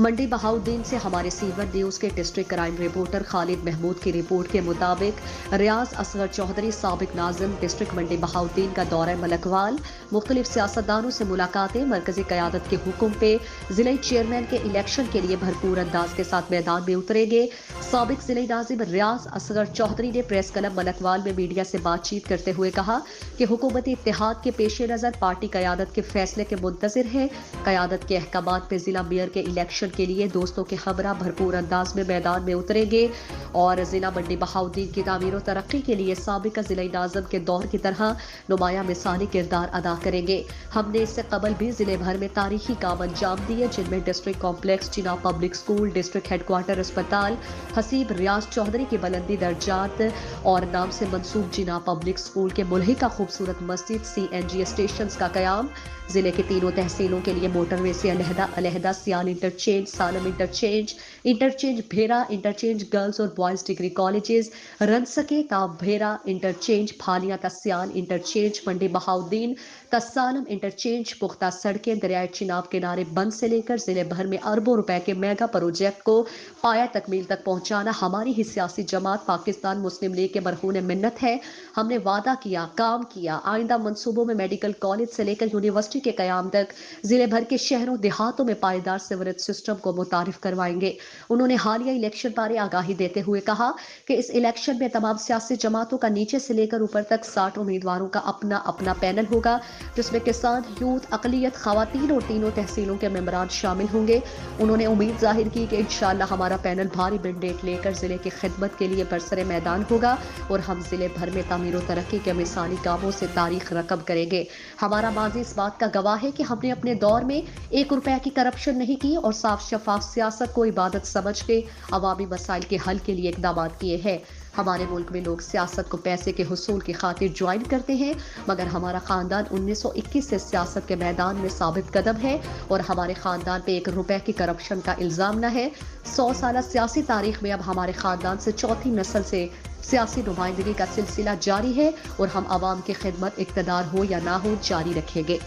منڈی بہاؤالدین سے ہمارے سی1 نیوز کے ڈسٹرکٹ کرائم رپورٹر خالد محمود کی رپورٹ کے مطابق ریاض اصغر چودھری سابق ناظم ڈسٹرکٹ منڈی بہاؤالدین کا دورہ ملکوال، مختلف سیاستدانوں سے ملاقاتیں، مرکزی قیادت کے حکم پہ ضلعی چیئرمین کے الیکشن کے لیے بھرپور انداز کے ساتھ میدان میں اتریں گے۔ سابق ضلعی ناظم ریاض اصغر چودھری نے پریس کلب ملکوال میں میڈیا سے بات چیت کرتے ہوئے کہا کہ حکومتی اتحاد کے پیش نظر پارٹی قیادت کے فیصلے کے منتظر ہے۔ قیادت کے احکامات پہ ضلع میئر کے الیکشن کے لیے دوستوں کے ہمراہ بھرپور انداز میں میدان میں اتریں گے اور ضلع منڈی بہاؤالدین کی تعمیر و ترقی کے لیے سابقہ ضلعی ناظم کے دور کی طرح نمایاں مثالی کردار ادا کریں گے۔ ہم نے اس سے قبل بھی ضلع بھر میں تاریخی کام انجام دیے، جن میں ڈسٹرکٹ کمپلیکس، چناؤ پبلک اسکول، ڈسٹرکٹ ہیڈ کوارٹر اسپتال، حسیب ریاض چودھری کی بلندی درجات اور نام سے منسوب جناح پبلک اسکول کے ملحقہ خوبصورت مسجد، CNG اسٹیشنز کا قیام، ضلع کے تینوں تحصیلوں کے لیے موٹر وے سے علیحدہ سیال انٹرچینج، سالم انٹرچینج بھیرا انٹرچینج گرلز اور بوائز ڈگری کالجز، رنسکے تا بھیرا انٹرچینج، پھالیاں تا سیال انٹرچینج، منڈی بہاؤالدین تا سالم انٹرچینج، پختہ سڑکیں دریائے چناب کنارے بند سے لے کر ضلع بھر میں اربوں روپے کے میگا پروجیکٹ کو پایہ تکمیل تک پہنچانا ہماری ہی سیاسی جماعت پاکستان مسلم لیگ کے مرہون منت ہے۔ ہم نے وعدہ کیا، کام کیا، آئندہ منصوبوں میں میڈیکل کالج سے لے کر یونیورسٹی کے قیام تک ضلع بھر کے شہروں دیہاتوں میں پائیدار سیوریج سسٹم کو متعارف کروائیں گے۔ انہوں نے حالیہ الیکشن بارے آگاہی دیتے ہوئے کہا کہ اس الیکشن میں تمام سیاسی جماعتوں کا نیچے سے لے کر اوپر تک 60 امیدواروں کا اپنا اپنا پینل ہوگا، جس میں کسان، یوتھ، اقلیت، خواتین اور تینوں تحصیلوں کے ممبران شامل ہوں گے۔ انہوں نے امید ظاہر کی کہ انشاءاللہ ہمارا پینل بھاری مینڈیٹ لے کر ضلع کی خدمت کے لیے برسر میدان ہوگا اور ہم ضلع بھر میں تعمیر و ترقی کے مثالی کاموں سے تاریخ رقم کریں گے۔ ہمارا ماضی اس بات کا گواہ ہے کہ ہم نے اپنے دور میں 1 روپے کی کرپشن نہیں کی اور صاف شفاف سیاست کو عبادت سمجھ کے عوامی مسائل کے حل کے لیے اقدامات کیے ہیں۔ ہمارے ملک میں لوگ سیاست کو پیسے کے حصول کی خاطر جوائن کرتے ہیں، مگر ہمارا خاندان 1921 سے سیاست کے میدان میں ثابت قدم ہے اور ہمارے خاندان پہ 1 روپے کی کرپشن کا الزام نہ ہے۔ 100 سالہ سیاسی تاریخ میں اب ہمارے خاندان سے چوتھی نسل سے سیاسی نمائندگی کا سلسلہ جاری ہے اور ہم عوام کی خدمت اقتدار ہو یا نہ ہو جاری رکھیں گے۔